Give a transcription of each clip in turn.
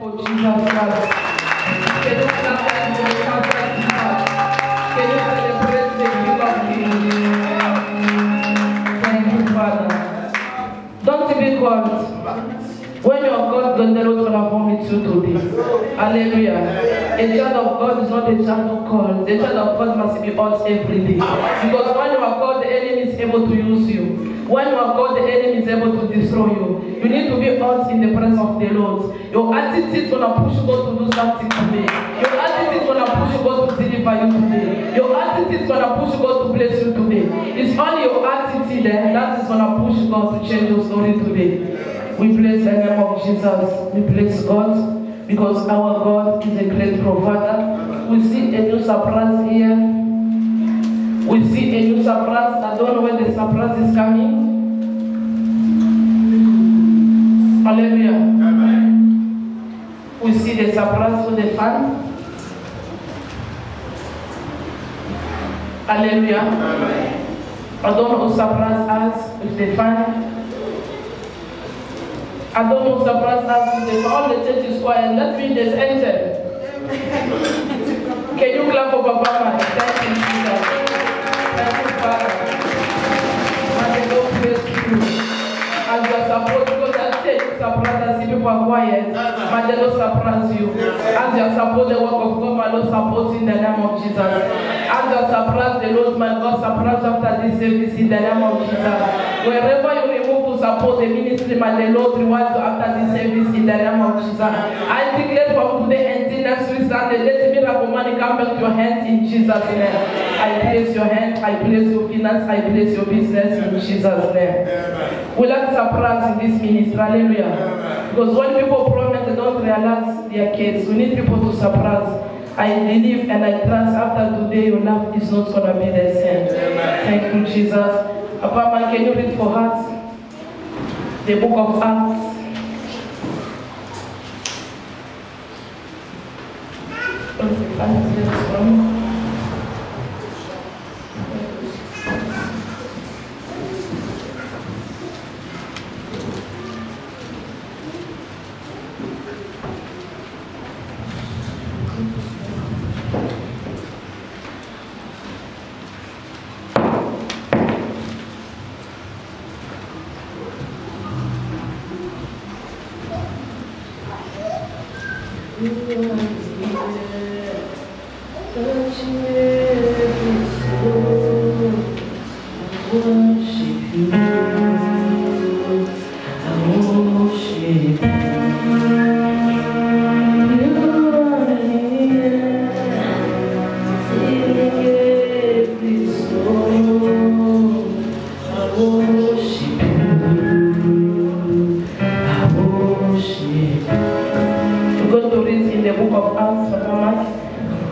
for Jesus Christ? Can you clap hands for the Master Jesus? Can you celebrate the King of Kings? Thank you, Father. Don't be called. When you are God, the Lord will have vomit you today. Hallelujah. A child of God is not a child of God. The child of God must be out every day. Because when you are God, the enemy is able to use you. When you are God, the enemy is able to destroy you. You need to be out in the presence of the Lord. Your attitude is going to push God to do something today. Your attitude is going to push God to deliver you today. Your attitude is going to push God to bless you today. It's only your attitude that is going to push God to change your story today. We bless the name of Jesus. We bless God because our God is a great provider. We see a new surprise here. We see a new surprise. I don't know when the surprise is coming. Hallelujah. Amen. We see the surprise for the fan. Hallelujah. Amen. I don't know who surprise us with the fan. I don't know who surprise us with the fan. All the church is quiet. That means there's angel. Can you clap for Papa? Thank you, Jesus. Thank you, Father. And the Lord bless you. As you are supposed to go that stage, surprise us if people are quiet. May the Lord surprise you. As you are supposed the work of God, my Lord support in the name of Jesus. As you are surprised, the Lord, my God, surprise after this service in the name of Jesus. Wherever you remove to support the ministry, my Lord, reward you after this service in the name of Jesus. I declare from today until next week Sunday, let miracle money come back to your hands in Jesus' name. I place your hand, I place your finance, I place your business in Jesus' name. We like surprise in this ministry, hallelujah. Because when people promise, they don't realize their kids. We need people to surprise. I believe and I trust after today your life is not going to be the same. Thank you, Jesus. Papa, can you read for us the book of Acts?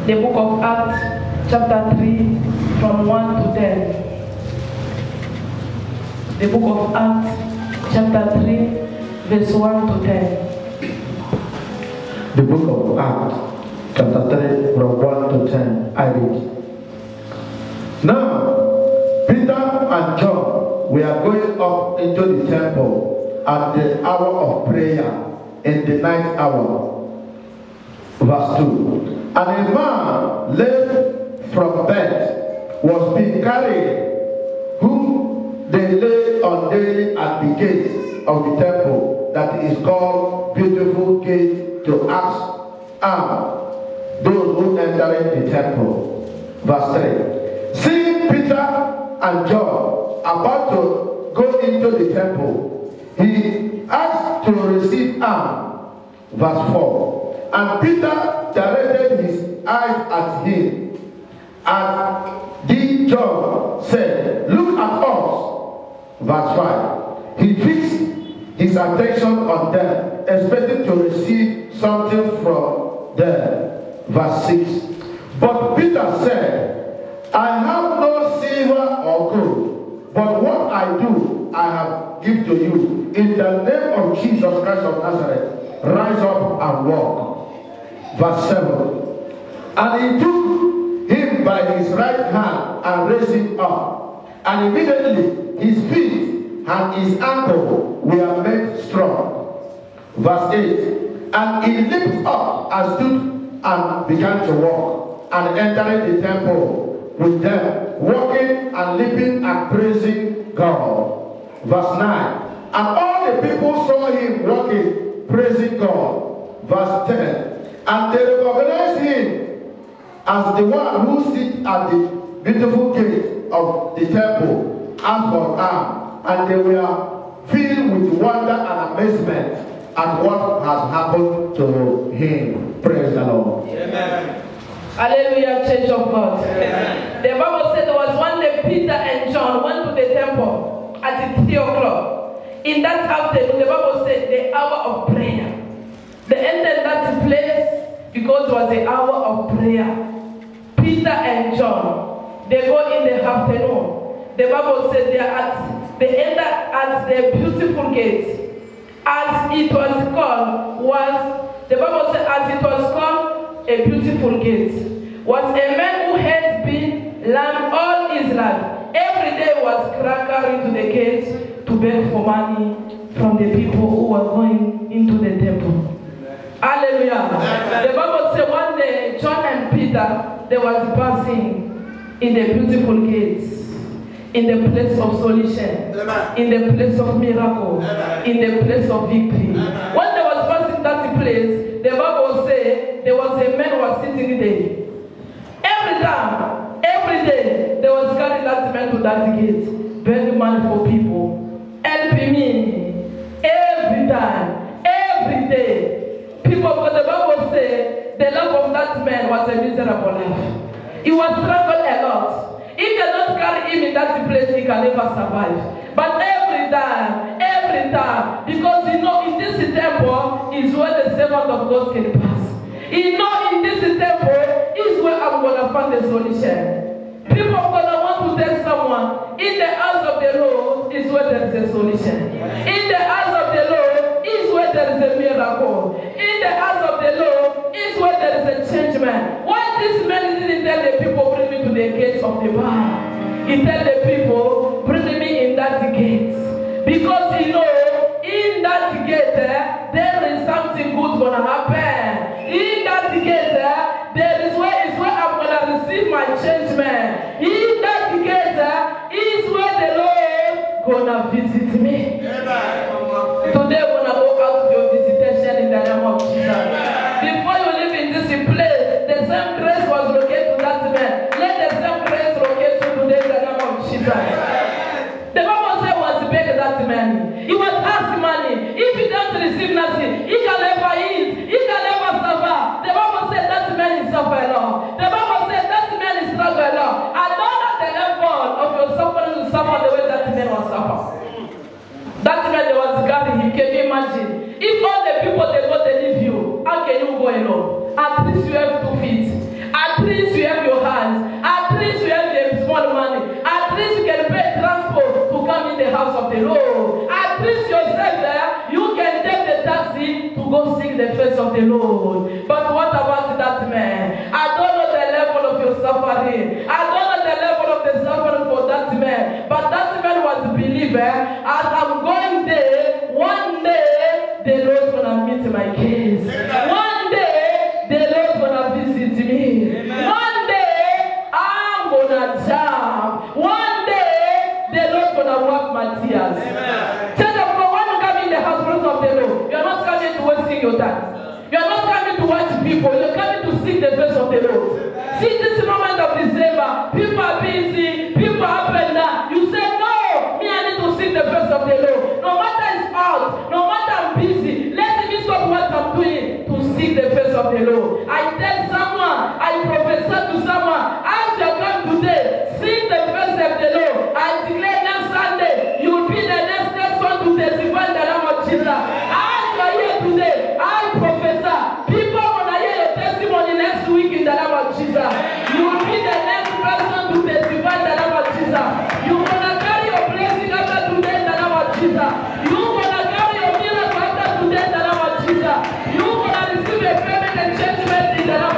The book of Acts, chapter 3, from 1 to 10. The book of Acts, chapter 3, verse 1 to 10. The book of Acts, chapter 3, from 1 to 10. I read. Now, Peter and John were going up into the temple at the hour of prayer in the ninth hour. Verse 2. And a man led from bed was being carried, whom they laid on daily at the gate of the temple, that is called Beautiful Gate, to ask those who enter the temple. Verse 3. Seeing Peter and John about to go into the temple, he asked to receive alms. Verse 4. And Peter directed his eyes at him, and John said, "Look at us." Verse 5. He fixed his attention on them, expecting to receive something from them. Verse 6. But Peter said, "I have no silver or gold, but what I do, I have given to you. In the name of Jesus Christ of Nazareth, rise up and walk." Verse 7. And he took him by his right hand and raised him up. And immediately his feet and his ankle were made strong. Verse 8. And he leaped up and stood and began to walk, and entering the temple with them, walking and leaping and praising God. Verse 9. And all the people saw him walking, praising God. Verse 10. And they recognized him as the one who sits at the beautiful gate of the temple, arm for arm, and they were filled with wonder and amazement at what has happened to him. Praise the Lord. Amen. Hallelujah, Church of God. Amen. The Bible said there was one day Peter and John went to the temple at 3 o'clock. In that afternoon, the Bible said the hour of prayer. They entered that place because it was the hour of prayer. Peter and John, they go in the afternoon. The Bible said they enter at the beautiful gate. As it was called, the Bible said as it was called a beautiful gate, was a man who had been lame all his life. Every day was cracking to the gate to beg for money from the people who were going into the temple. Hallelujah. The Bible said one day John and Peter, they was passing in the beautiful gates, in the place of solution, in the place of miracle, in the place of victory. When they was passing that place, the Bible said there was a man who was sitting there. Every time, every day, they was carrying that man to that gate, begging money for people, helping me. Every time, every day. People, because the Bible said the life of that man was a miserable life. He was struggled a lot. If they don't carry him in that place, he can never survive. But every time, because you know in this temple is where the servant of God can pass. You know in this temple is where I'm going to find the solution. People are going to want to tell someone, in the house of the Lord is where there is a solution. In the house of the Lord is where there is a miracle. In the house of the Lord is where there is a changement. Why this man didn't tell the people, bring me to the gates of the bar? He tell the people, bring me in that gate. Because you know, in that gate, there is something good going to happen. In that gate, there is where I'm going to receive my changement. In that gate is where the Lord going to visit me. Amen. Today we're going to go out to your visitation in the name of Jesus. Amen. Before you live in this place, the same grace was located to that man. Let the same grace locate you today in the name of Jesus. Amen. The Bible said was beg that man. He was asked money. If he doesn't receive nothing, he can never eat. He can never suffer. The Bible said that man is suffer alone. The Bible said that man is struggle alone. I don't know the level of your suffering to suffer the way that man was suffer. That man was gathering him. Can you imagine? If all the people they go to leave you, how can you go alone? At least you have 2 feet. At least you have your hands. At least you have the small money. At least you can pay transport to come in the house of the Lord. At least yourself there, you can take the taxi to go seek the face of the Lord. But what about that man? I don't know the level of your suffering. I don't know the level of the suffering for that man. But that man was a believer. As I'm going there, one day the Lord's gonna meet my case. One day the Lord's gonna visit me. Amen. One day I'm gonna jump. One day the Lord's gonna wipe my tears. Tell them, when you come in the house of the Lord, you're not coming to wasting your time. You're not coming to watch people. You're coming to seek the face of the Lord. See this moment of December, people are busy, people are up and down. You say, no, me I need to seek the face of the Lord. No matter it's out, no matter I'm busy, let me stop what I'm doing to seek the face of the Lord. I tell someone, I prophesy to someone, as you come today, seek the face of the Lord. I declare next Sunday, you will be the next one to testify in the name of Jesus. As you are here today, I prophesy, people are going to hear your testimony next week in the name of Jesus. You will be the next person to testify in the name of Jesus. You're going to carry your blessing after today in the name of Jesus. You're going to carry your miracle after today in the name of Jesus. You're going to receive a payment and judgment in the name of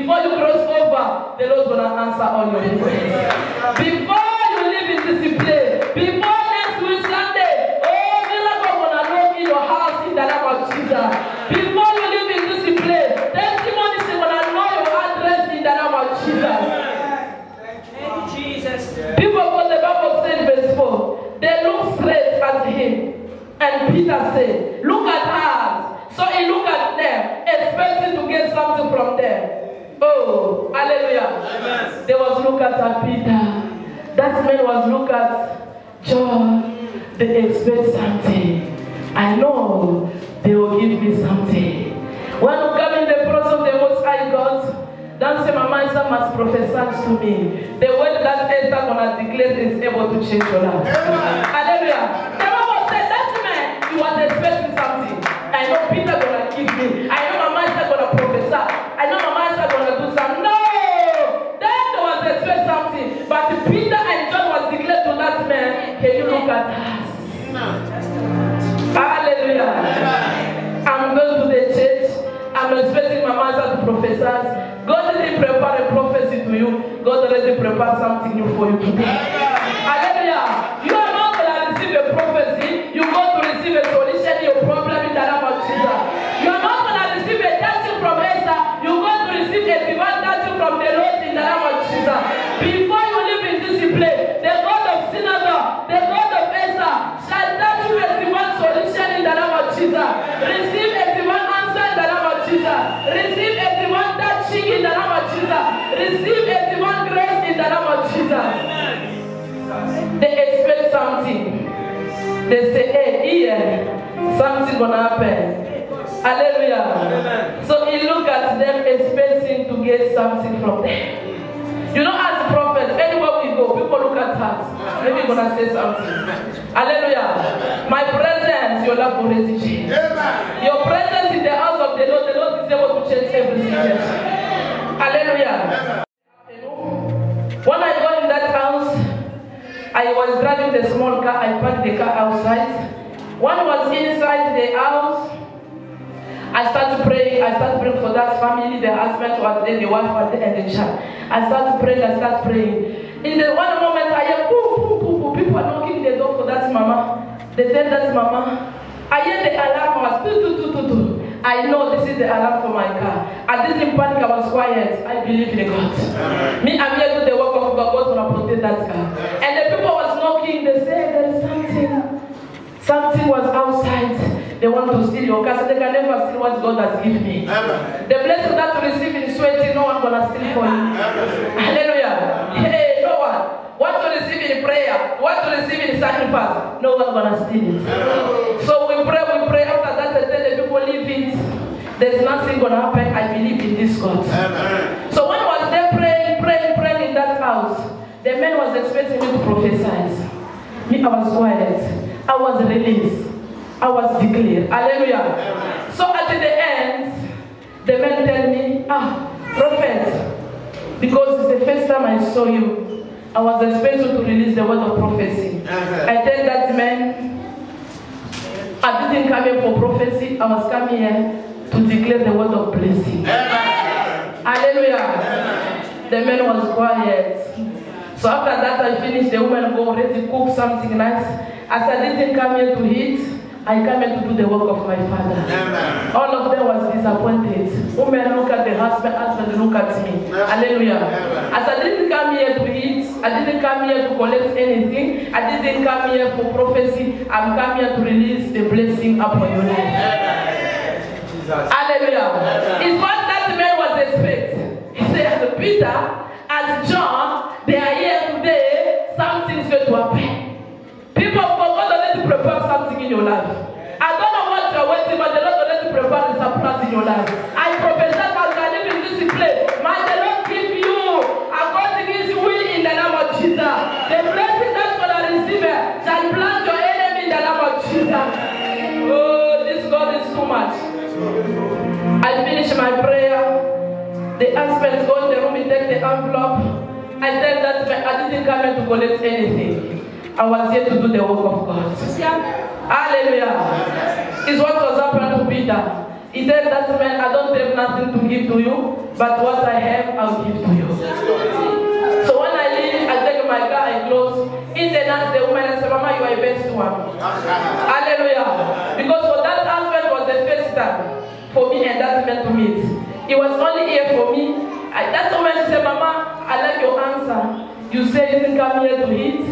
Before you cross over, the Lord will answer all your prayers. Before you live in discipline, before next week Sunday, oh, miracle gonna knock in your house in the name of Jesus. Before you live in discipline, testimony is gonna know your address in the name of Jesus. Thank you, Jesus. People, what the Bible said, verse 4, they look straight at him. And Peter said, look at us. So he looked at them, expecting to get something from them. Oh, hallelujah. Amen. They was look at Peter. That man was look at John. They expect something. I know they will give me something. When you come in the presence of the Most High God, don't say, Mama Isa must prophesy to me. The word that Esther gonna declare is able to change your life. Hallelujah. The Bible said that man, he was expecting something. I know Peter gonna give me. I know Mama Isa gonna prophesy. I know Mama Isa gonna do something. No! Then there was expect something. But Peter and John was declared to that man, can you look at us? Hallelujah. I'm going to the church. I'm expecting Mama Isa to prophesy. God didn't prepare a prophecy to you. God already prepared something new for you today. Hallelujah. You are not going to receive a prophecy. You go to receive a solution to your problem in the name of Jesus. You are not going to receive a touching from Esther. You go to receive a divine touching from the Lord in the name of Jesus. Before you live in discipline, the God of synagogue, the God of Esther, shall touch you a divine solution in the name of Jesus. Receive a divine answer in the name of Jesus. Receive a divine touching in the name of Jesus. Receive a divine grace in the name of Jesus. They expect something. They say, hey, here, something gonna happen. Hallelujah. So he look at them expecting to get something from them. You know, as a prophet, anywhere we go, people look at us. Maybe you're gonna say something. Hallelujah. My presence, your love will already change. Your presence in the house of the Lord is able to change every situation. Hallelujah. When I got in that house, I was driving the small car. I parked the car outside. One was inside the house. I started praying. I started praying for that family. The husband was there, the wife was there, and the child. I started praying. In the one moment, I hear boom, boom, boom, boom. People are knocking the door for that mama. They tell that mama. I hear the alarm was do. I know this is the alarm for my car. I didn't panic. I was quiet. I believe in God. Me, I'm here to do the work of God. God will protect that car. And the people was knocking. They say there is something. Something was outside. They want to steal your car, so they can never steal what God has given me. Amen. The blessing that you receive in sweating, no one gonna steal for you. Hallelujah. Hey, no one. What to receive in prayer, what to receive in sacrifice, no one gonna steal it. So we pray. After that, I tell the people leave it. There's nothing gonna happen. I believe in this God. Amen. So when I was there praying in that house, the man was expecting me to prophesy. Me, I was quiet. I was released. I was declared. Hallelujah. Amen. So at the end, the man tell me, prophet, because it's the first time I saw you, I was expecting to release the word of prophecy. I tell that man, I didn't come here for prophecy. I was coming here to declare the word of blessing. Amen. Hallelujah. Amen. The man was quiet. So after that, I finished. The woman go already cook something nice. As I didn't come here to eat, I came here to do the work of my Father. Amen. All of them was disappointed. Women look at the husband look at me. Amen. Hallelujah. Amen. As I didn't come here to eat, I didn't come here to collect anything. I didn't come here for prophecy. I'm coming here to release the blessing upon your life. Amen. Hallelujah. Amen. It's what that man was expecting. He said, Peter, as John, they are here today, something's going to happen. People of God already prepare something in your life. I don't know what you're waiting, but the Lord already prepared the surprise in your life. I prophesy that you are living in this place. May the Lord give you according to His will in the name of Jesus. The blessing that you will receive shall plant your enemy in the name of Jesus. Oh, this God is too much. I finish my prayer. The husband go in the room, he take the envelope. I tell that man, I didn't come here to collect anything. I was here to do the work of God. Hallelujah. It's what was happening to Peter. Peter. He said, that man, I don't have nothing to give to you, but what I have, I'll give to you. So when I leave, I take my car and clothes. In the next, the woman said, Mama, you are the best one. Hallelujah. Because for that husband was the first time for me and that man to meet. He was only here for me. That woman said, Mama, I like your answer. You said you didn't come here to eat.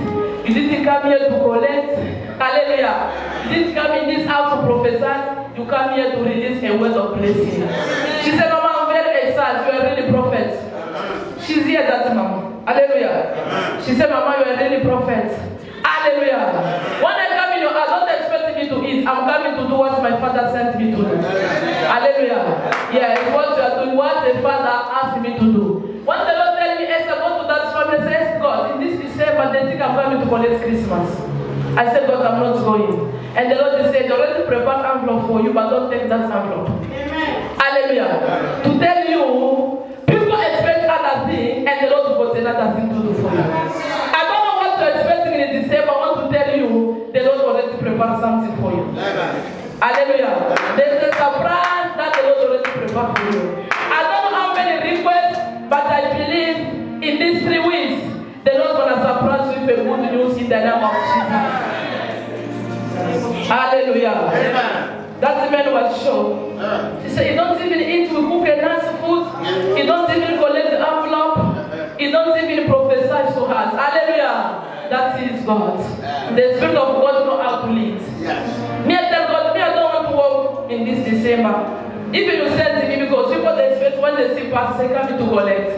You didn't come here to collect. Hallelujah. You didn't come in this house to prophesy. You come here to release a word of blessing. She said, Mama, I'm very excited. You are really prophet. She's here, that mama. Hallelujah. She said, Mama, you are really prophet. Hallelujah. When I come in your house, don't expect me to eat. I'm coming to do what my father sent me to do. Hallelujah. Yeah, it's what you are doing, what the father asked me to do. When the Lord tell me, Esther, go to that family, say, God, in this December, they think I'm coming to collect Christmas. I said, God, I'm not going. And the Lord said, they already prepared envelope for you, but don't take that envelope. Amen. Hallelujah. To tell you, people expect other things, and the Lord will put another thing to do for you. I don't know what you're expecting in December. I want to tell you, the Lord already prepared something for you. Amen. Hallelujah. There's a surprise that the Lord already prepared for you. I don't know how many requests, but I believe in these 3 weeks, the Lord will surprise you with a good news in the name of Jesus. Hallelujah. Amen. That man was shocked. He said, you don't even eat, we cook a nice food. You don't even collect the envelope. You don't even prophesy to us. Hallelujah. That is God. The Spirit of God knows how to lead. Me, I tell God, I don't want to work in this December. Even you send to me, because people they expect when they see pastor, they come to collect.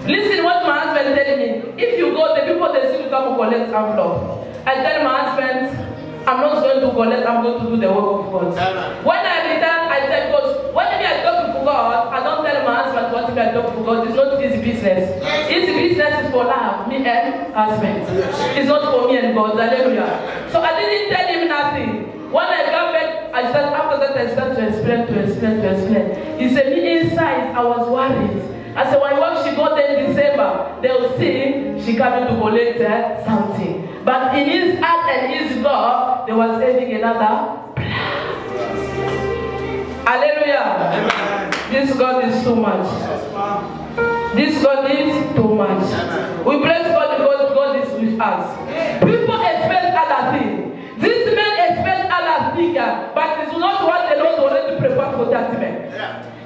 Listen what my husband telling me. If you go, the people they see you come to collect envelope. I tell my husband, I'm not going to collect, I'm going to do the work of God. Amen. When I return, I tell God, when I talk to God, I don't tell my husband what I talk to God. It's not his business. His business is for love, me and husband. It's not for me and God. Hallelujah. So I didn't tell him nothing. When I come back, I said, after that I started to explain. He said, me inside, I was worried. I said, when she got there in December, they'll see she coming to collect something. But in his heart and his God, there was having another plan. Hallelujah. Amen. This God is too much. This God is too much. We bless God because God is with us. People expect other things. This man expects other things, but it's not what the Lord already prepared for that man.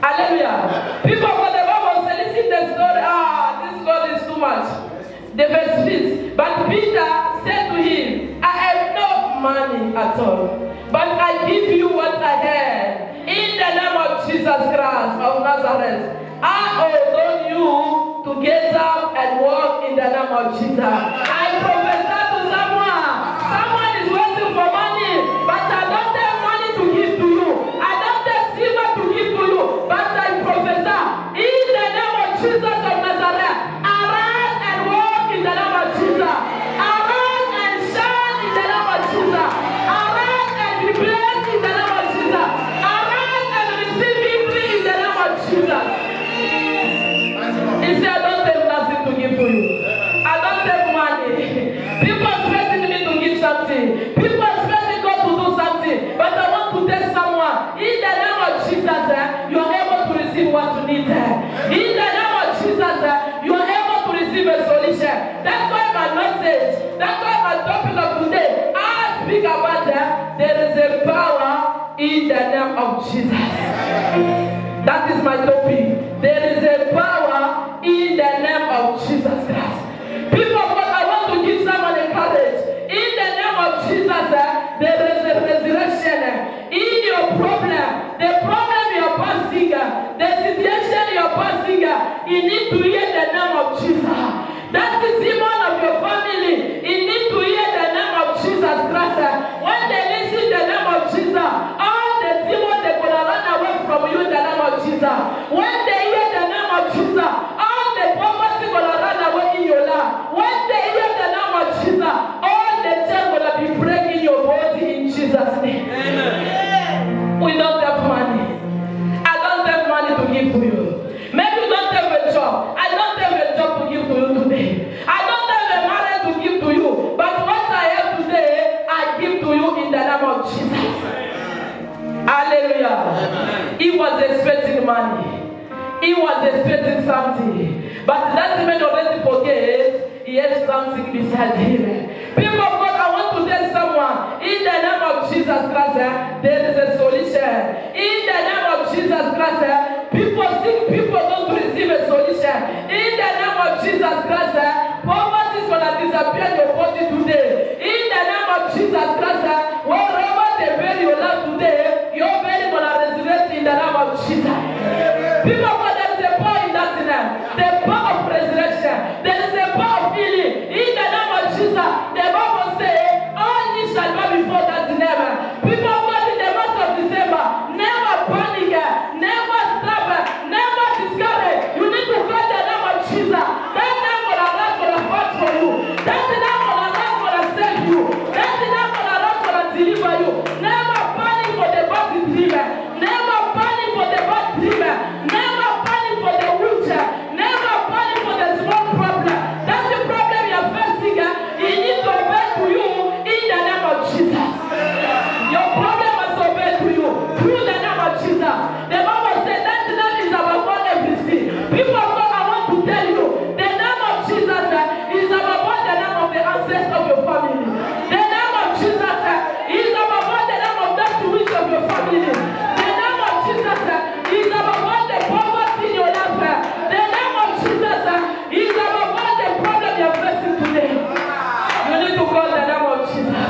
Hallelujah. People for the Bible say, listen the story. This God is too much. The verse 6. But Peter said to him, I have no money at all, but I give you what I have. In the name of Jesus Christ of Nazareth, I ordain you to get up and walk in the name of Jesus. I prophesy to someone. Someone is waiting for money, but I don't have money to give to you. I don't have silver to give to you, but I prophesy in the name of Jesus of Nazareth. Arise and walk in the name of Jesus. Arise and shine in the name of Jesus. Arise and be blessed in the name of Jesus. Arise and receive victory in the name of Jesus. He said, I don't have nothing to give to you. I don't have money. People expecting me to give something. People expecting God to do something. But I want to tell someone, in the name of Jesus, you are able to receive what you need. In the name of Jesus, you are able to receive a solution. That's why my message, that's why my topic of today, I speak about that there is a power in the name of Jesus. That is my topic. There is a power in the name of Jesus Christ. People, I want to give someone a courage. In the name of Jesus, there is a resurrection. In your problem, the problem you're passing, the situation you're passing, you need to hear the name of Jesus. That's the demon of your family. You need to hear the name of Jesus Christ. When they listen to the name of Jesus, all the demons they're going to run away from you in the name of Jesus. When they hear the name of Jesus, all the poverty going to run away in your life. When they hear the name of Jesus, all the chains going to be breaking your body in Jesus' name. Amen. We don't have money. I don't have money to give to you. Maybe you don't have a job. I don't have a job to give to you today. I don't money. He was expecting something. But that man already forget he has something beside him. People of God, I want to tell someone, in the name of Jesus Christ, there is a solution. In the name of Jesus Christ, people don't receive a solution. In the name of Jesus Christ, poverty is going to disappear in your body today. In the name of Jesus Christ, wherever they bury your life today, your belly going to resurrect in the name of Jesus. People of God, there is a power in that name. The power of resurrection. There is a power of healing. In the name of Jesus, the Bible says, all knees shall bow before that name. People of God, in the month of December, never panic, never stop, never discourage. You need to call the name of Jesus. That name will arise for the fight for you. That name will arise for the save you. That name will arise for the deliver you. Never panic for the bad dreamer. Never panic for the bad dreamer. Never panic for the wheelchair. Never panic for the small problem. That's the problem you are facing. It needs to obey to you in the name of Jesus. Your problem must obey to you through the name of Jesus. The Bible says that name is above everything. People of God, I want to tell you, the name of Jesus is above the name of the ancestors of your family. The name of Jesus is above the name of that witch of your family. The name of Jesus is above the poverty in your life. The name of Jesus is above the problem you are facing today. You need to call the name of Jesus.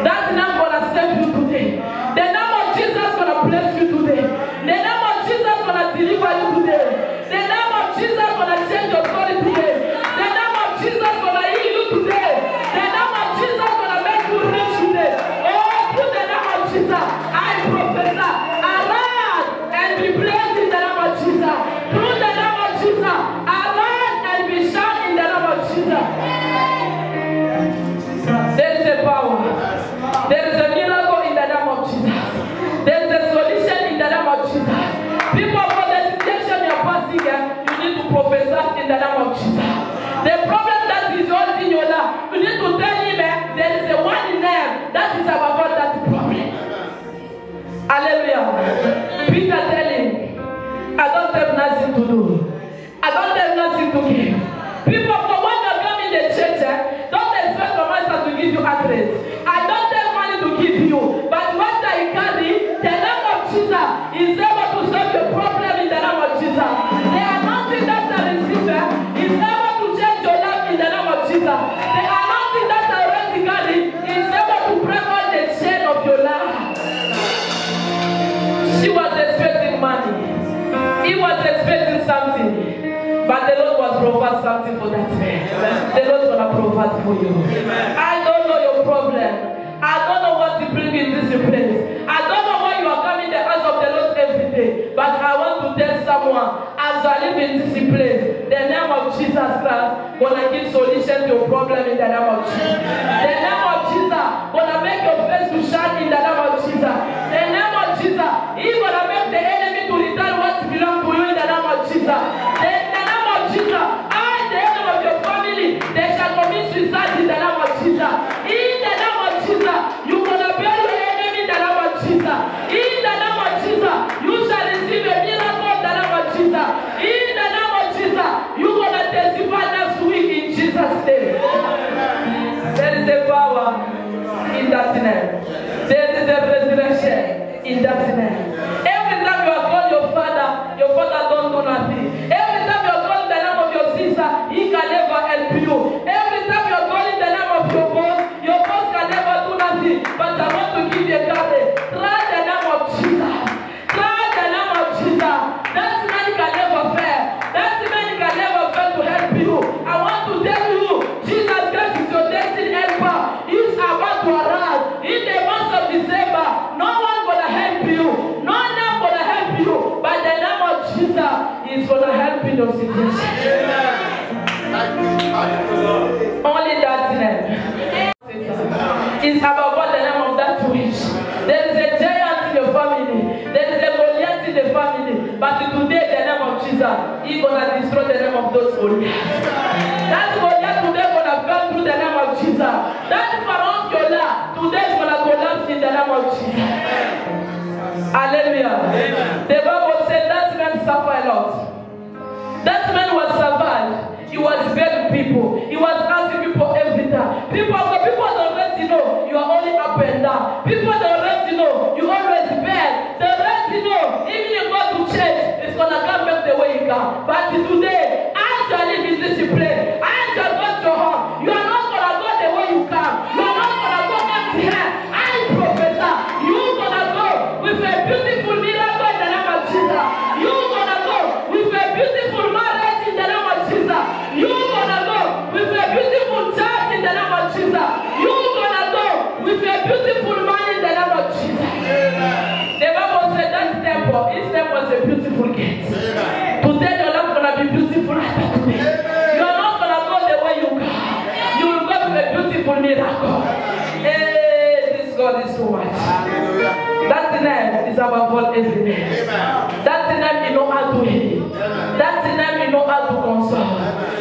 That name gonna save you today. The name of Jesus gonna bless you today. The name of Jesus gonna deliver you today. The name of Jesus gonna change your story today. The name of Jesus gonna heal you today. The name of Jesus gonna make you rich today. Oh, through the name of Jesus, I prophesy, arise and be blessed in the name of Jesus. Through the name of Jesus, arise and be shout in the name of Jesus. There is a power. There is a miracle in the name of Jesus. There is a solution in the name of Jesus. People, for the situation you are passing, you need to prophesy in the name of Jesus. The problem that is all in your life, you need to tell him there is a one name that is above that problem. Hallelujah. Peter tell him, I don't have nothing to do. I don't have nothing to give. People, for when you come in the church, don't expect the master to give you address. I don't have money to give you, but what I carry, the name of Jesus is able to solve your problem in the name of Jesus. The anointing that I receive is able to change your life in the name of Jesus. The anointing that I already carry is able to break all the chain of your life. She was expecting money. He was expecting something. But the Lord was provide something for that man. The Lord is going to provide for you. I don't know your problem. I don't know what to bring in this place. I don't know why you are coming the house of the Lord every day. But I want to tell someone, as I live in this place, the name of Jesus Christ gonna give solution to your problem in the name of Jesus. The name of Jesus gonna make your face to shine in the name of Jesus. The name of Jesus, He's gonna make the enemy to return what belongs to you in the name of Jesus. The name of Jesus, and the enemy of your family, they shall commit suicide in the name of Jesus. In the name of Jesus, you're gonna bury your enemy in the name of Jesus. In the name of Jesus, you shall receive a miracle in the name of Jesus. In the name of Jesus, you're gonna testify next week in Jesus' name. There is a power in that name. There is a resurrection in that name. Every time you are called your father don't do nothing. Every time you are called the name of your sister, he can never help you. Every time you are calling the name of your boss can never do nothing. But I want to give you a card. Try the name of Jesus. Try the name of Jesus. That man can never fail. That man can never fail to help you. I want to tell you, Jesus Christ is your destiny helper. He's about to arise in the month of December. No one gonna help you. No one gonna help you. But the name of Jesus is gonna help in your situation. Only that name. It's about the name of that witch. There is a giant in your family. There is a Goliath in the family. But today, the name of Jesus, He's gonna destroy the name of those Goliaths. That Goliath today gonna come through the name of Jesus. That Pharaoh your life today is gonna collapse in the name of Jesus. Hallelujah. The Bible said that man lot. That man was survived. He was begging people. He was asking people every time. People don't let you know you are only up and down. People don't let you know you always beg. They let you know even you go to church, it's gonna come back the way you come. But today, as you are living discipline, as you are going to home, you are not gonna go the way you come. You are not gonna go empty hand. I professor, you gonna go with a beautiful miracle in the name of Jesus. You gonna go with a beautiful marriage in the name of Jesus. You gonna go with a beautiful child in the name of Jesus. You gonna go with a beautiful man in the name of Jesus. The Bible said that temple, his temple was a beautiful gate. Today your life gonna be beautiful after today. You are not gonna go the way you go. You will go with a beautiful miracle. Hey, this God is so much. That name is above all every name. That name you know how to heal. That name you know how to console.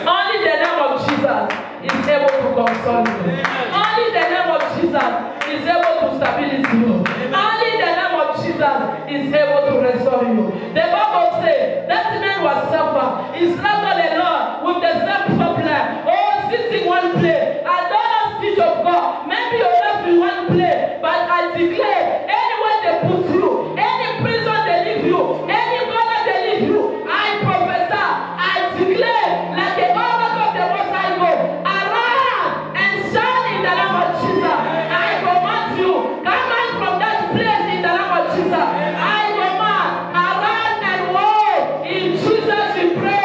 Only the name of Jesus is able to console you. Only the name of Jesus is able to stabilize you. Only the name of Jesus is able to restore you. The Bible says that man was suffer. He struggled alone with the same problem. Oh, sitting one place. I don't know speech of God. Maybe you're left in one place, but I declare anywhere they put you, any prison they leave you, any corner they leave you, I prophesy, I declare like the oracle of the Most High God, arise and shine in the name of Jesus. I command you, come out from that place in the name of Jesus. I command, arise and walk. In Jesus we pray.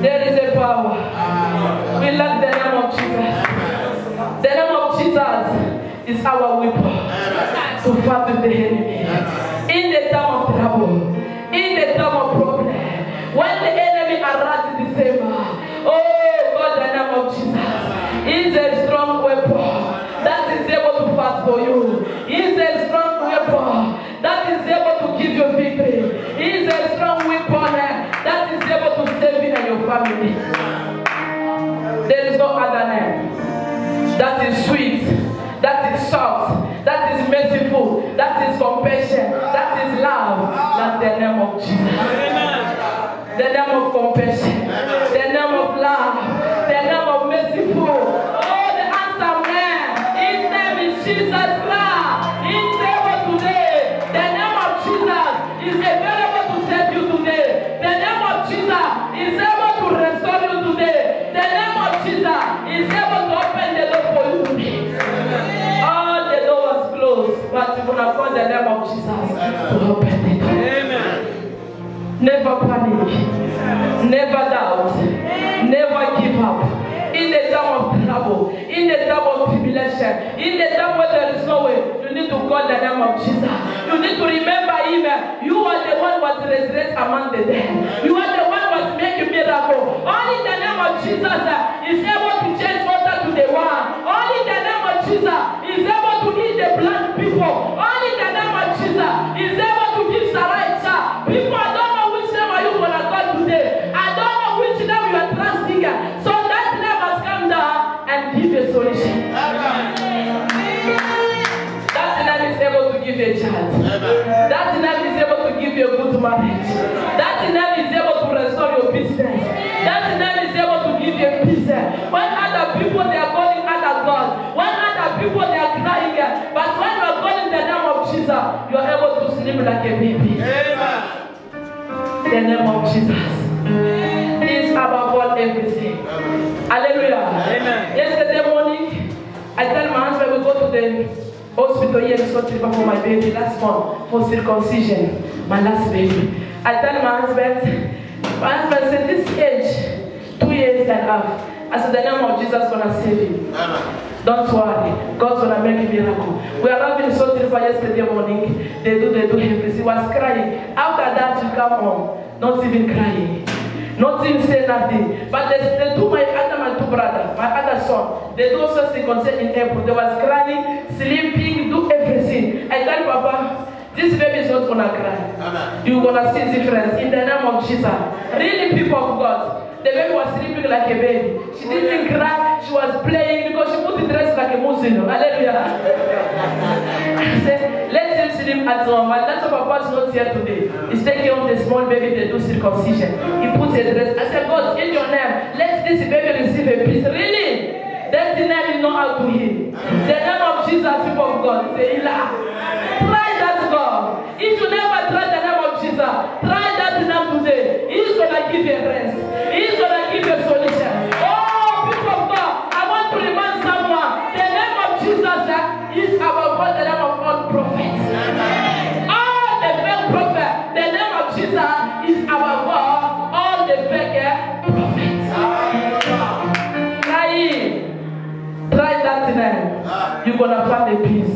There is a power. We love the name of Jesus. The name of Jesus is our weapon to fight with the enemy. In the time of trouble, in the time of problem, when the enemy arises in December, oh God, the name of Jesus is a strong weapon that is able to fight for you. Is a strong weapon that is able to give you victory. Is a strong weapon that is able to save you and your family. There is no other name that is sweet, that is soft, that is merciful, that is compassion, that is love, than the name of Jesus. The name of compassion, the name of love, the name of merciful. Oh, the answer man, his name is Jesus Christ. He's able today. The name of Jesus is available to save you today. The name of Jesus is able to restore you today. The name of Jesus is able to open the door for you today. All the door was closed, but you gonna call the name of Jesus to open the door. Amen. Never panic, never doubt, never give up. In the time of trouble, in the time of tribulation, in the time where there is no way, you need to call the name of Jesus. You need to remember him. You are the one who was resurrected among the dead. You are the one who was making miracle. Only the name of Jesus is able to change water to the wine. Only the name of Jesus is able to heal the blind people. Only the name of Jesus is able to give Sarai child. People, I don't know which name are you going to call today. I don't know which name you are trusting. So that name has come down and give a solution. That name is able to give you a child. That name is able to give you a good marriage. That name is able to restore your business. That name is able to give you a peace. When other people they are calling other gods, when other people they are crying, but when you are calling the name of Jesus, you are able to sleep like a baby. Amen. The name of Jesus is above all everything. Hallelujah. Amen. Yesterday morning, I tell my husband we go to the hospital here in South River for my baby last month for circumcision, my last baby. I tell my husband said this age, 2 years and a half. I said the name of Jesus gonna save you. Don't worry, God's gonna make a miracle. We arrived in South River yesterday morning. They do everything. He was crying. After that, you come home, not even crying. Not even say nothing. But they do my two brothers, my other son. They do also circumcision in April. They was crying, sleeping, do everything. I tell Papa, this baby is not gonna cry. You're gonna see difference in the name of Jesus. Really, people of God. The baby was sleeping like a baby. She didn't cry. She was playing because she put the dress like a Muslim. Hallelujah. I said, let him sleep him at home. And that's why Papa is not here today. He's taking home the small baby to do circumcision. He puts a dress. I said, God, in your name, let this baby receive a peace. Really? That's the name you know how to heal. The name of Jesus, people of God. Say, try that God. If you never try the name of Jesus, try that name today. He's going to give you a rest. He's going to give you a solution. Oh, people of God, I want to remind someone, the name of Jesus is above all the name of all prophets. All the fake prophets, the name of Jesus is above all the fake prophets. Try that name, you're going to find the peace.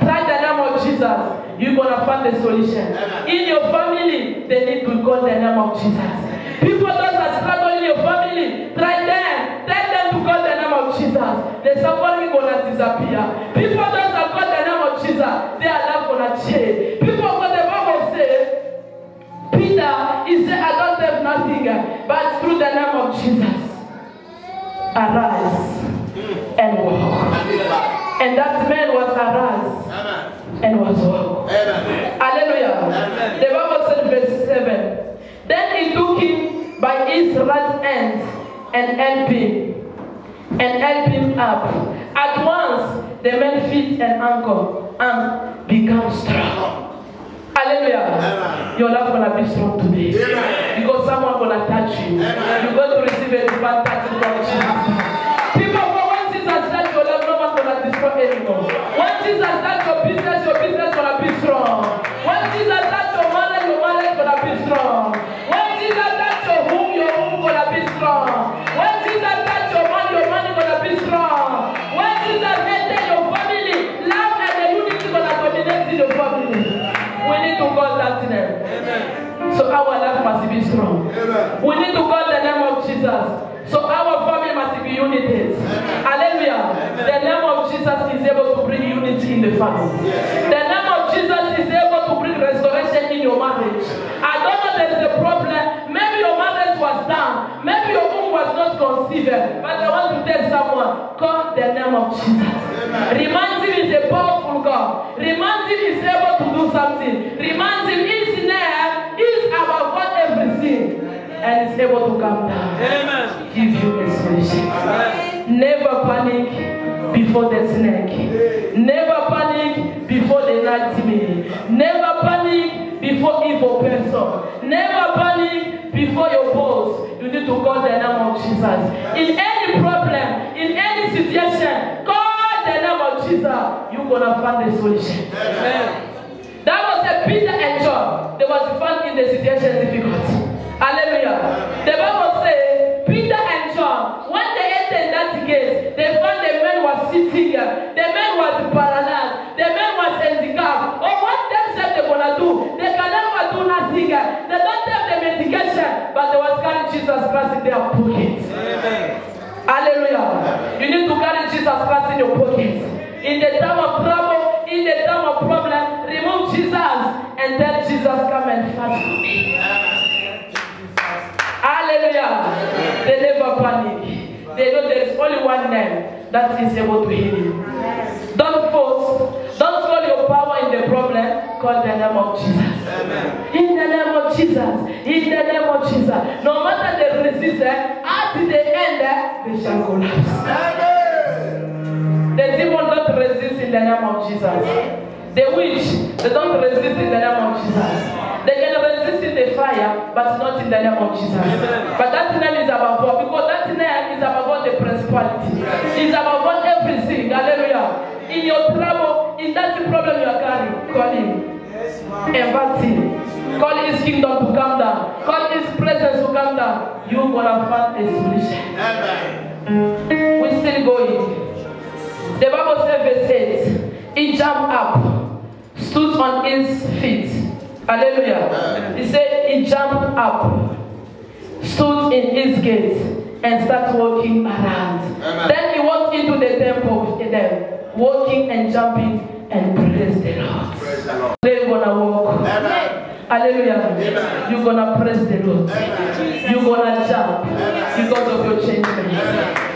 Try the name of Jesus, you're going to find the solution. In your family, they need to call the name of Jesus. People that are struggling in your family, try them. Tell them to call the name of Jesus. The suffering going to disappear. People that are called the name of Jesus, their life going to change. People what the Bible says, Peter, he said, I don't have nothing, but through the name of Jesus, arise and walk. And that man was arise and was walk. Hallelujah. The Bible said verse 7. Then he took him by his right hand and helped him up. At once the man feet and ankle and become strong. Hallelujah. Your life will be strong today. Because someone will touch you. You're going to receive a divine touch from Jesus. People, once Jesus touch your life, no one will destroy anymore. Once Jesus touch your business will be strong. Once Jesus touch your marriage will be strong. Once Jesus touch your home will be strong. Once Jesus touch your money will be strong. Once Jesus enter your family, love and the unity will dominate in your family. We need to call that name. Amen. So our life must be strong. Amen. We need to call the name of Jesus. So our family must be united. Hallelujah. Amen. The name of Jesus is able to bring unity in the family. Yes. The name of Jesus is able to bring restoration in your marriage. I don't know there is a problem. Maybe your marriage was down. Maybe your womb was not conceived. But I want to tell someone, call the name of Jesus. Remind him he's a powerful God. Remind him he's able to do something. Remind him his name is above all everything. And he's able to come down. Amen. Give you a solution. Amen. Never panic before the snake. Never panic before the nightmare. Never panic before evil person. Never panic before your boss. You need to call the name of Jesus. In any problem, in any situation, call the name of Jesus. You're going to find the solution. Amen. That was a Peter and John. They was found in the situation difficult. Hallelujah. The Bible says, Peter and John, when they entered that gate, they found the man was sitting here. The man was paralyzed. The man was handicapped. Or what themselves they're going to do? They can never do nothing. They don't have the medication, but they was carrying Jesus Christ in their pockets. Amen. Hallelujah. You need to carry Jesus Christ in your pockets. In the time of trouble, in the time of problem, remove Jesus and tell Jesus, come and fight for me. Hallelujah. They never panic. They know there is only one name that is able to heal you. Don't force. Don't call your power in the problem. Call the name of Jesus. Amen. In the name of Jesus. In the name of Jesus. No matter the resistance, at the end, they shall collapse. Amen. The demon don't resist in the name of Jesus. The witch, they don't resist in the name of Jesus. They can resist in the fire, but not in the name of Jesus. Amen. But that name is above all, because that name is above all the principality. It's above all everything. Hallelujah. In your trouble, in that problem you are carrying, call him. Invite him. Call his kingdom to come down. Call his presence to come down. You're going to find a solution. Amen. We're still going. The Bible says verse 8. He jumped up, stood on his feet. Hallelujah. Amen. He said he jumped up, stood in his gate, and started walking around. Amen. Then he walked into the temple with them, walking and jumping and praise the Lord. They're gonna walk. Amen. Hallelujah. Amen. You're gonna praise the Lord. Amen. You're gonna jump. Amen. Because of your changement.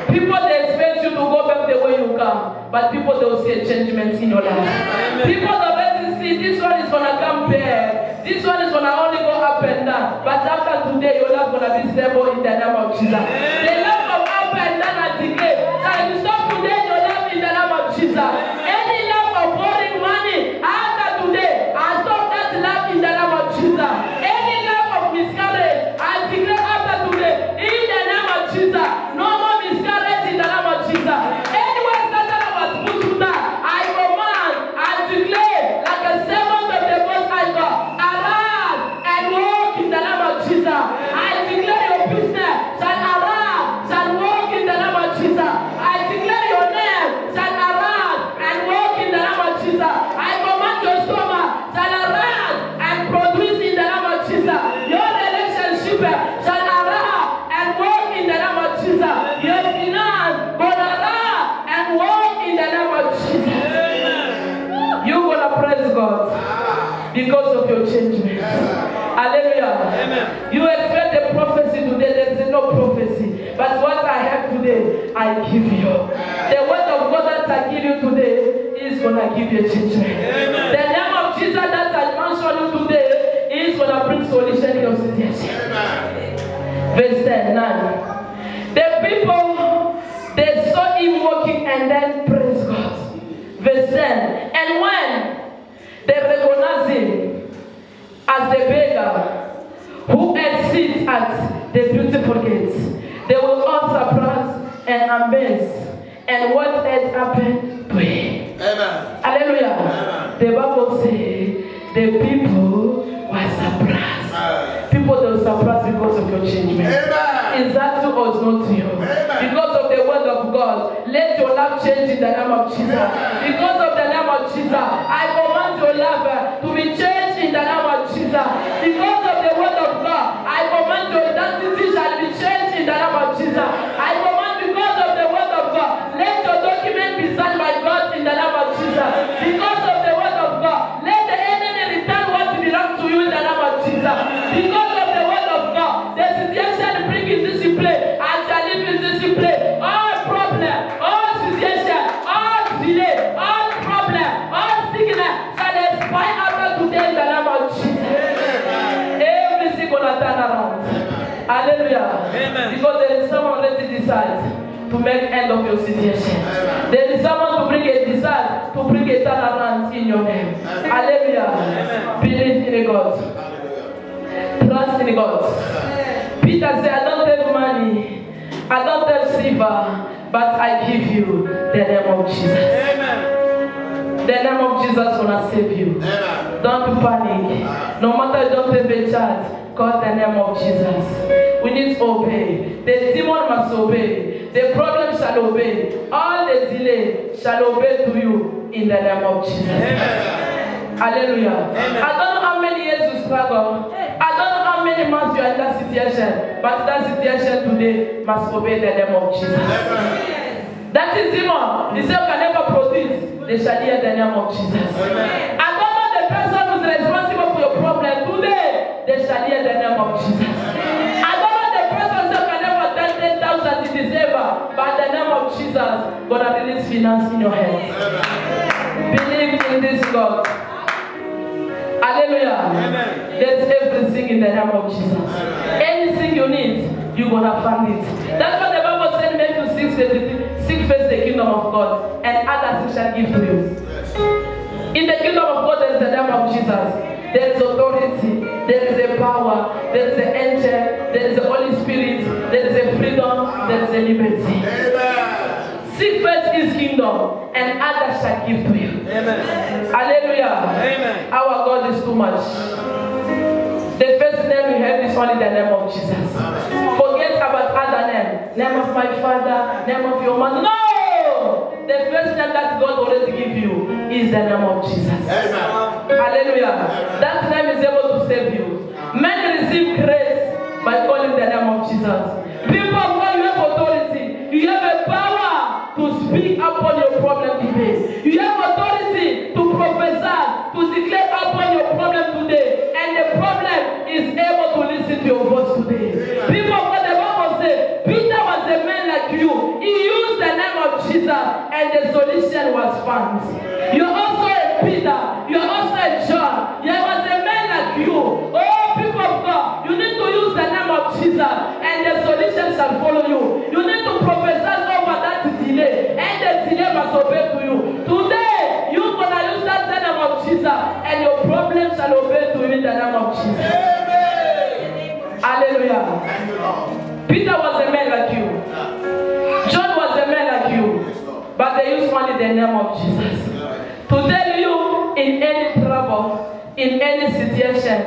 People they expect you to go back the way you come, but people they will see a changement in your life. Amen. People already see see, this one is gonna come bare. This one is gonna only go up and down. But after today, your life gonna be stable in the name of Jesus. The life of up and down at the gate. Now you stop today your life in the name of Jesus. Any life of borrowing money after today, I stop that life in the name of Jesus. Any life of miscarriage, I declare after today in the name of Jesus. No more miscarriage in the name of Jesus. Anywhere Satan was put to that, I command, I declare like a servant of the Most High God, arise and walk in the name of Jesus. I declare your business shall arise, shall walk in the name of Jesus. I declare your name shall arise and walk in the name of Jesus. I command your stomach shall arise and produce in the name of Jesus. Your relationship shall arise and walk in the name of Jesus. Your finance will arise and walk in the name of Jesus. You gonna praise God because of your changement. Hallelujah. Amen. You expect a prophecy today, there is no prophecy. But what I have today, I give you. The word of God that I give you today is gonna give you a changement. Amen. The name of Jesus that I mentioned you today is gonna bring solution in your situation. Verse 9. The people, they saw him walking and then praise God. Verse 10. And when they recognized him as the beggar who had sit at the beautiful gates, they were all surprised and amazed and what had happened to him. Amen. Hallelujah. Amen. The Bible says the people were surprised. Amen. People they were surprised because of your changement. Amen. Is that true or is not true? Amen. Because of the word of God, let your life change in the name of Jesus. Amen. Because of the name of Jesus, I command your life to be changed in the name of Jesus. Because of the word of God, I command your identity shall be changed in the name of Jesus. I command because of the word of God, let your document be signed by God in the name of Jesus. Because of the word of God, let the enemy return what belongs to you in the name of Jesus. Because of the word of God, the situation bring in discipline and shall live in discipline. All problem, all situation, all delay, all problem, all sickness shall expire after today in the name of Jesus. Everything gonna turn around. Hallelujah. Amen. Because there is someone ready to decide to make end of your situation. Amen. There is someone to bring a desire to bring a turnaround in your name. Amen. Hallelujah. Amen. Believe in God. Amen. Trust in God. Amen. Peter said, I don't have money, I don't have silver, but I give you the name of Jesus. Amen. The name of Jesus gonna save you. Amen. Don't panic. No matter you don't have a child, call the name of Jesus. We need to obey. The demon must obey. The problem shall obey. All the delay shall obey to you in the name of Jesus. Amen. Hallelujah. Amen. I don't know how many years you struggle. I don't know how many months you are in that situation. But that situation today must obey the name of Jesus. Amen. That is demon. He said you can never produce. They shall hear the name of Jesus. Amen. I don't know the person who is responsible for your problem today. They shall hear the name of Jesus. I don't know the person who can never tell 10,000 in December, but the name of Jesus gonna release finance in your hands. Believe in this God. Hallelujah. Amen. There's everything in the name of Jesus. Amen. Anything you need, you're gonna find it. That's what the Bible said, Matthew 6:33. Seek first the kingdom of God, and others shall give to you. In the kingdom of God, there is the name of Jesus. There is authority, there is a power, there is an angel, there is the Holy Spirit, there is a freedom, there is a liberty. Amen. Seek first his kingdom, and others shall give to you. Amen. Hallelujah. Amen. Our God is too much. The first name we have is only the name of Jesus. Forget about other names. Name of my father, name of your mother. No! The first name that God already give you is the name of Jesus. Amen. Hallelujah. Amen. That name is able to save you. Men receive grace by calling the name of Jesus. People, when you have authority, you have a power to speak upon your problem today. You have authority to prophesy, to declare upon your problem today. And the problem is able to listen to your voice today. People, what the Bible says, Peter was a man like you. He used the name of Jesus and the solution was found. You're also a Peter. You're also a Hallelujah. Thank you, Lord. Peter was a man like you. John was a man like you. But they used only the name of Jesus. To tell you in any trouble, in any situation,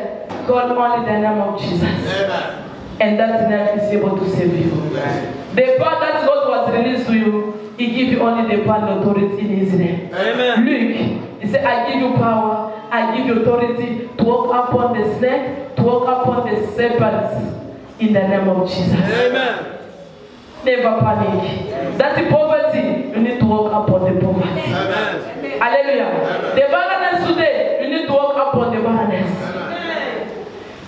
call only the name of Jesus. Amen. And that name is able to save you. The power that God was released to you, He gives you only the power and authority in His name. Amen. Luke, He said, I give you power, I give you authority to walk upon the snake, to walk upon the serpents in the name of Jesus. Amen. Never panic. That's the poverty, you need to walk upon the poverty. Amen. Hallelujah. The barrenness today, you need to walk upon the barrenness.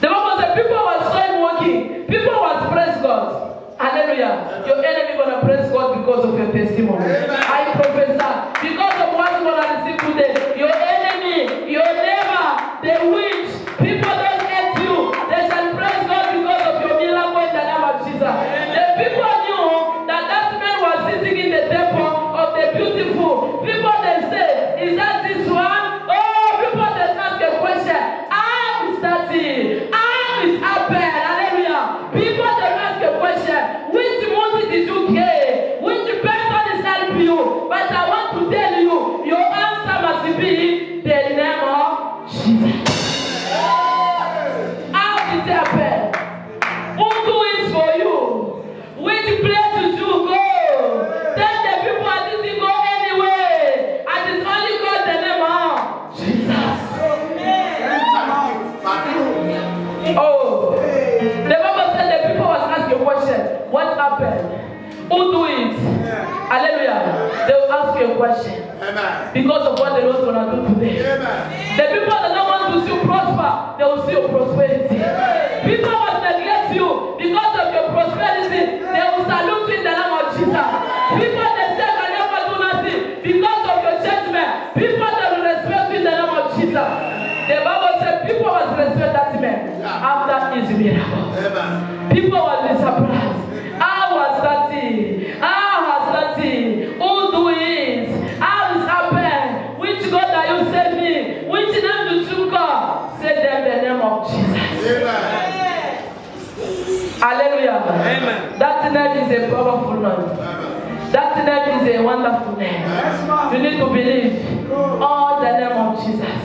The Bible said people were still walking, people was praise God. Hallelujah. Your enemy gonna praise God because of your testimony. I prophesy. Because of what you're gonna receive today, your enemy, your neighbor, the witch, people don't hate you. They shall praise God because of your miracle in the name of Jesus. The people knew that that man was sitting in the temple of the beautiful. People they say, is that this one? Oh, people they ask a question. How is that it? How is happened? Hallelujah. People they ask a question. Which mountain did you get? Which person is helping you? But I want to tell you, your answer must be the name of Jesus. How did it happen? Who do it for you? Which places you go? Tell the people I didn't go anywhere. I just only got the name of Jesus. Oh, the Bible said the people was asking a question. What happened? Who do it? Hallelujah. They will ask you a question. Amen. Because of what the Lord is going to do today. Amen. The people that don't want to see you prosper, they will see your prosperity. People must neglect you because of your prosperity. They will salute you in the name of Jesus. People they say can never do nothing because of your judgment. People that will respect you in the name of Jesus. The Bible said people must respect that man after his miracle. Amen. People will be surprised. How was that thing? How has that thing? Who do it? How is happened? Which God are you saving me? Which name did you call? Say them the name of Jesus. Amen. Hallelujah. Amen. That name is a powerful name. That name is a wonderful name. You need to believe all the name of Jesus.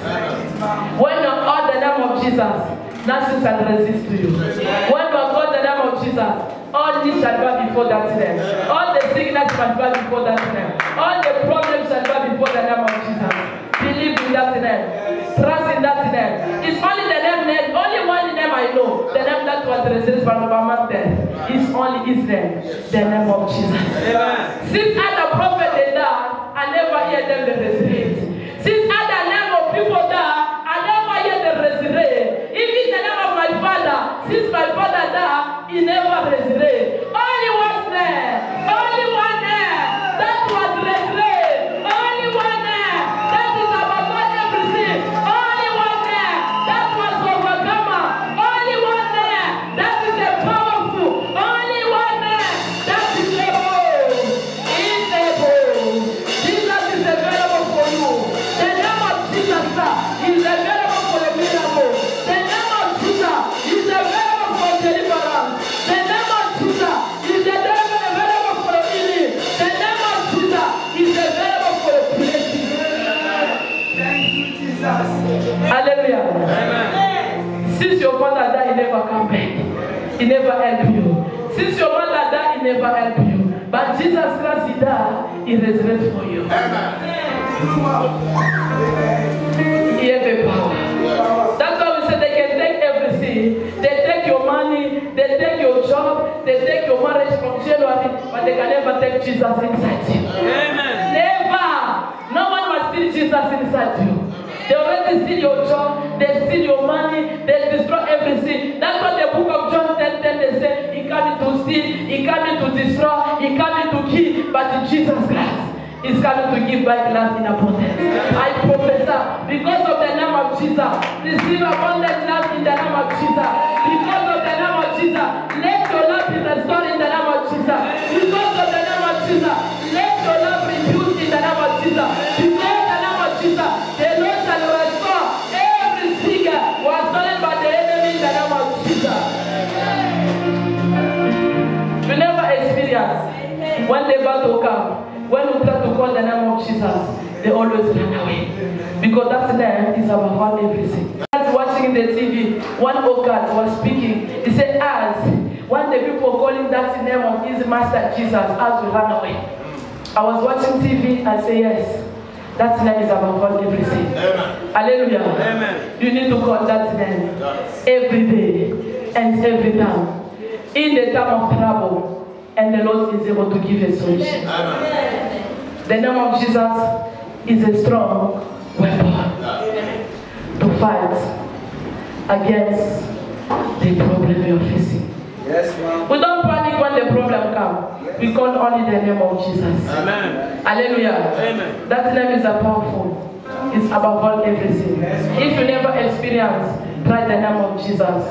When you all the name of Jesus, nothing shall resist to you. When you call the name of Jesus, all this shall bow before that name. All the sickness shall bow before that name. All the problems shall bow before the name of Jesus. Believe in that name. Trust in that name. It's only the name, only one name I know. The name that was reserved for the mountain. It's only His name. The name of Jesus. Amen. Since other prophets they died, I never hear them the resurrect. Since other name of people died, I never hear them resurrect. Even the name of my father, since my father died, he never resurrect. Only one there. Only one there. That was resurrect. Only one there. That is about everything. Only one there. That was overcomer. Only one there. That is a powerful. Only one there. That is able. Is able. Jesus is available for you. The name of Jesus is available for the miracle. The name of Jesus is available for deliverance. The name of Jesus is available for healing. The name of Jesus is available for the blessing. Thank you, Jesus. Hallelujah. Amen. Since your father died, he never come back. He never helped you. Since your mother died, he never helped you. But Jesus Christ, He died, He resurrected for you. He has a power. That's why we say they can take everything. They take your money, they take your job, they take your marriage from January, but they can never take Jesus inside you. Amen. Never. No one will steal Jesus inside you. They already steal your job, they steal your money, they destroy everything. That's what the book of John 10:10 they say, He came to steal, He came to destroy, He came to kill, but Jesus Christ is coming to give back life in abundance. I prophesy, because of the name of Jesus, receive abundant life in the name of Jesus. Because of the name of Jesus, let your life be restored in the name of Jesus. Because of the name of Jesus, let your life be used in the name of Jesus. Because of the name of Jesus, the Lord shall restore everything was stolen by the enemy in the name of Jesus. try to come, when we try to call the name of Jesus, they always run away. Because that name is above everything. Watching the TV, one Okat was speaking. He said, as when the people calling that name of his master Jesus, as we run away. I was watching TV and say, yes, that name is above everything. Amen. Hallelujah. Amen. You need to call that name every day and every time. In the time of trouble, and the Lord is able to give a solution. Amen. The name of Jesus is a strong weapon to fight against the problem you're facing. Yes, ma'am. We don't panic when the problem comes. We call only the name of Jesus. Amen. Hallelujah. Amen. That name is a powerful. It's above all everything. If you never experience, try the name of Jesus.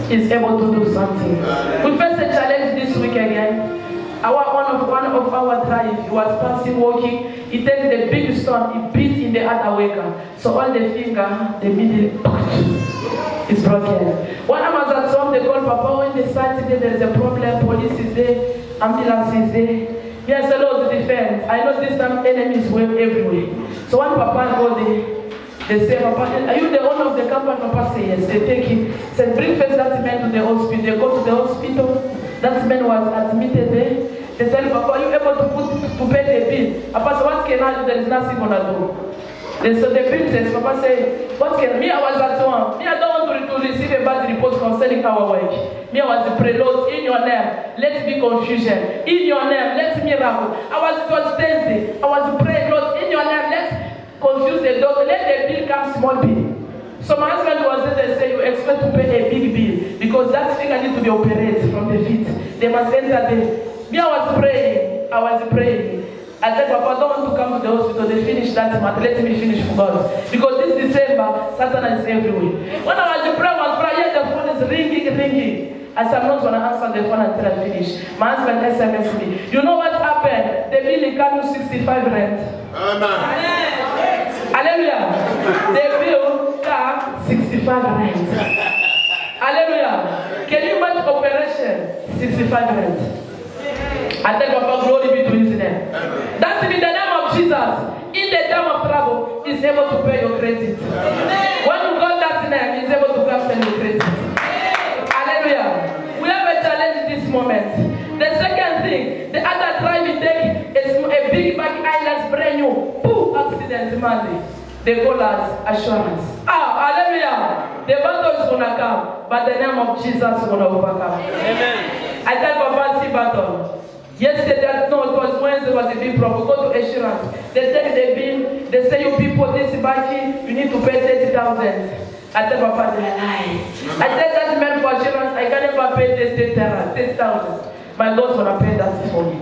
He's able to do something. We face a challenge this week again. One of our tribe, he was passing walking. He takes the big stone, he beats in the other worker. So all the finger, the middle is broken. When I was at home, they called Papa. When they started, there is a problem. Police is there, ambulance is there. Yes, the Lord defense. I know this time enemies were everywhere. So when Papa go there, they say, Papa, are you the owner of the company? Papa say yes. They take him. Say, bring first that man to the hospital. They go to the hospital. That man was admitted there. They tell Papa, are you able to pay the bill? Papa said, what can I do? There is nothing going to do. So the bill says, Papa said, what can me? I was at home. Me, I don't want to receive a bad report concerning our work. Me, I was the preload in your name. Let me confusion. In your name, let miracle. It was Thursday. I was praying, Lord, in your name, let's confuse the dog. Let the bill come small bill. So my husband was there, they say, you expect to pay a big bill because that finger needs to be operated from the feet. They must enter there. Me, I was praying. I said, Papa, I don't want to come to the hospital. They finish that month. Let me finish for God. Because this December, Satan is everywhere. When I was praying, yeah, the phone is ringing. I said, I'm not going to answer the phone until I finish. My husband SMS me. You know what happened? The bill comes to 65 rent. Amen. Hallelujah. The bill comes 65 rent. Hallelujah. Can you imagine operation? 65 rent. I tell Papa, glory be to his name. That's in the name of Jesus. In the time of trouble, he's able to pay your credit. When you got that name, he's able to cancel your credit. Hallelujah. We have a challenge this moment. The second thing, the other tribe take a big bag island brand new. Boom, accident, Monday. They call us assurance. Hallelujah. The battle is going to come, but the name of Jesus is going to overcome. Amen. I tell Papa, see battle. Yesterday, no, it was Wednesday, was a big problem. We go to assurance. They take the bill, they say, you people, this baki, you need to pay 30,000. I tell Papa, they lie. I tell that man for assurance, I can never pay this 30,000. My Lord's going to pay that for me.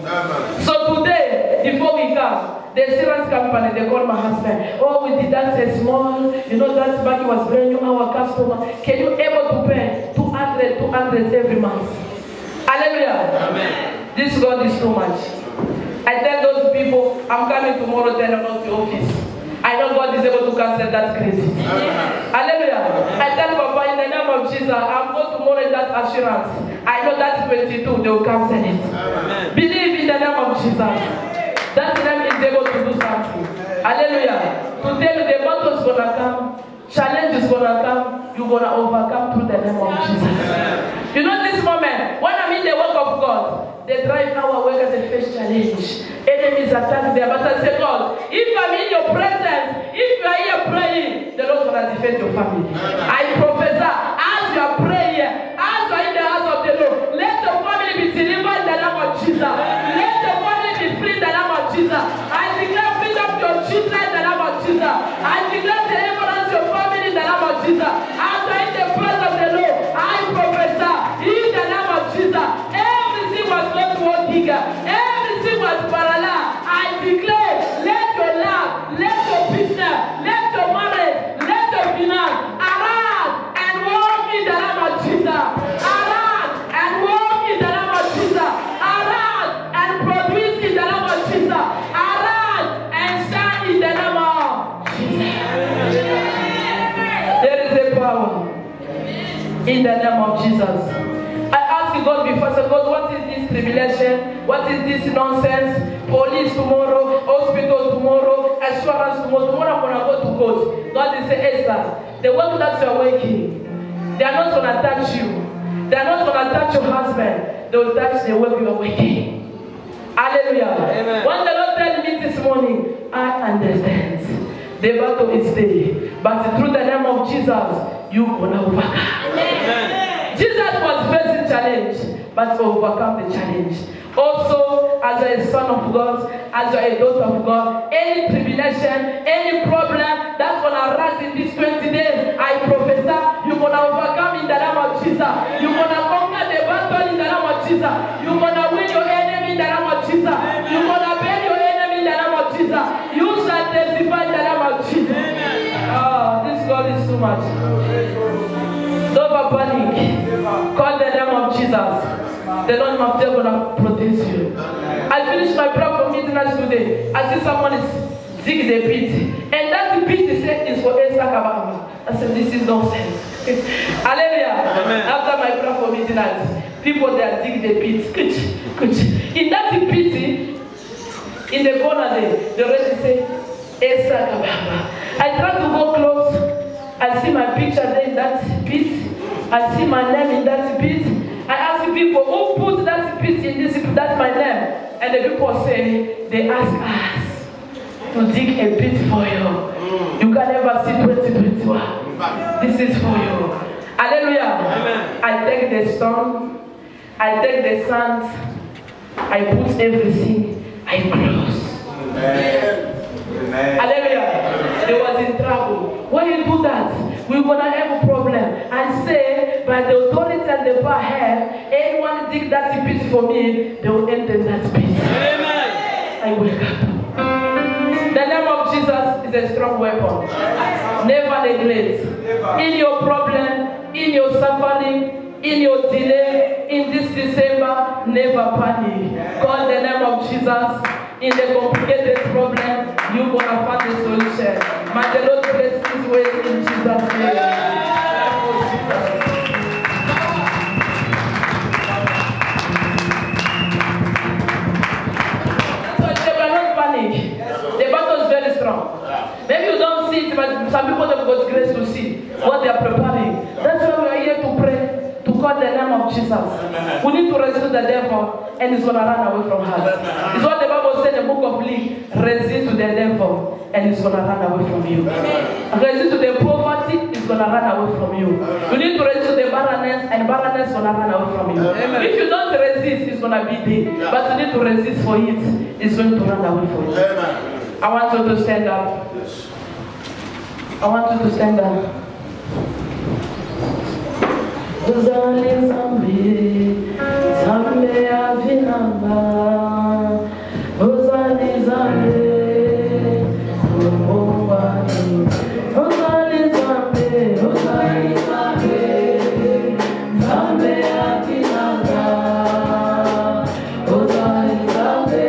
So today, before we come, the insurance company, they call my husband. Oh, we did that small. You know, that baki was brand new, our customer. Can you able to pay 200 every month? Hallelujah. Amen. This God is too much. I tell those people, I'm coming tomorrow 10 o'clock to the office. I know God is able to cancel that credit. Hallelujah. I tell Papa, in the name of Jesus, I'm going tomorrow in that assurance. I know that's 22, they will cancel it. Amen. Believe in the name of Jesus. That name is able to do something. Hallelujah. To tell you the battle is going to come, challenge is going to come, you're going to overcome through the name of Jesus. You know this moment, when I'm in the work of God, they drive our work as a first challenge. Enemies attack them, but I say, God, if I'm in your presence, if you are here praying, the Lord will defend your family. I prophesy, as you are praying, as you are in the house of the Lord, let your family be delivered in the name of Jesus. Let your family be free in the name of Jesus. I declare freedom to your children in the name of Jesus. I declare deliverance to your family in the name of Jesus. As you are in the presence of the Lord, I prophesy in the name of Jesus. Everything was not working. Everything was paralyzed. I declare, let your love, let your business, let your marriage, let your finance arise and walk in the name of Jesus. Arise and walk in the name of Jesus. Arise and produce in the name of Jesus. Arise and shine in the name of Jesus. There is a power in the name of Jesus. I ask ask God before, say, God, what is this tribulation? What is this nonsense? Police tomorrow, hospital tomorrow, assurance tomorrow. Tomorrow I'm going to go to court. God will say, Esther, the work that you are working, they are not going to touch you. They are not going to touch your husband. They will touch the work you are working. Hallelujah. Amen. When the Lord told me this morning, I understand. The battle is there. But through the name of Jesus, you will overcome. Amen. Jesus was facing challenge, but overcome the challenge. Also, as you are a son of God, as you are a daughter of God, any tribulation, any problem that's going to arise in these 20 days, I prophesy, you're going to overcome in the name of Jesus. You're going to conquer the battle in the name of Jesus. You're going to win your enemy in the name of Jesus. You're going to beat your enemy in the name of Jesus. You shall testify in the name of Jesus. Oh, this God is too much. Don't panic. Call the name of Jesus. The Lord of God will protect you. I finished my prayer for midnight today. I see someone is dig the pit. And that pit is for Esther Kabama. I said, this is nonsense. Hallelujah. Amen. After my prayer for midnight, people that dig the pit. In that pit, in the corner there, the rest say, Esther Kabama. I try to go close. I see my picture there in that pit. I see my name in that pit. I ask people who put that pit in this, that's my name. And the people say, they ask us to dig a pit for you. You can never see 2021. This is for you. Hallelujah. Amen. I take the stone, I take the sand, I put everything, I close. Amen. Hallelujah. They was in trouble. When you do that, we're gonna have a problem. And say, by the authority and the power I have, anyone dig that pit for me, they will enter that pit. Amen. I wake up. The name of Jesus is a strong weapon. Never neglect. In your problem, in your suffering, in your delay, in this December, never panic. Call the name of Jesus. In the complicated problem, you're going to find the solution. May the Lord bless His ways in Jesus' name. The battle is very strong. Maybe you don't see it, but some people have got grace to see what they are preparing. That's why we are here to pray, to call the name of Jesus. We need to resist the devil, and he's going to run away from us. It's what the Bible said in the book of Luke: resist to the devil, and he's going to run away from you. Resist to the poverty, he's going to run away from you. You need to resist to the barrenness, and barrenness is going to run away from you. If you don't resist, it's going to be there. But you need to resist for it, it's going to run away from you. I want you to stand up. I want you to stand up. Uzali zambi, zambi avinamba. Uzali zambi, umubani. Uzali zambi, uzali zambi, zambi avinamba. Uzali zambi,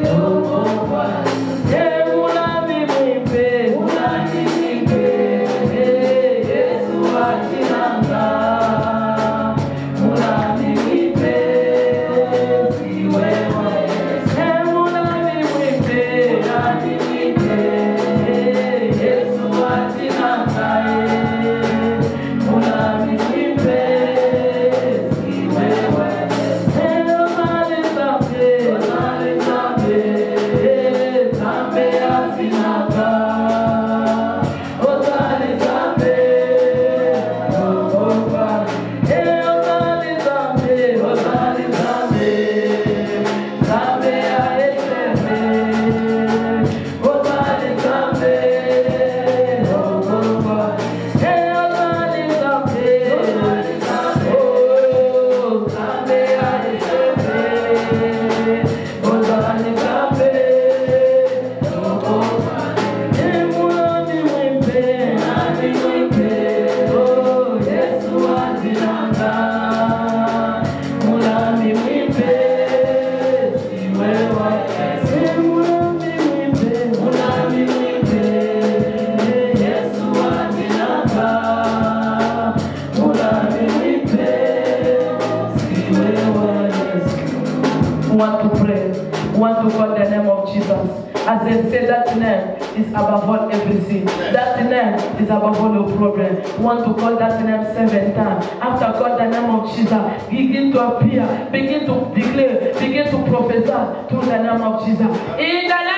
umubani. Ulami mimpe, ulami mimpe. Jesus. As they say, that name is above all everything. That name is above all your problem. You want to call that name 7 times. After call the name of Jesus, begin to appear, begin to declare, begin to prophesy through the name of Jesus. In the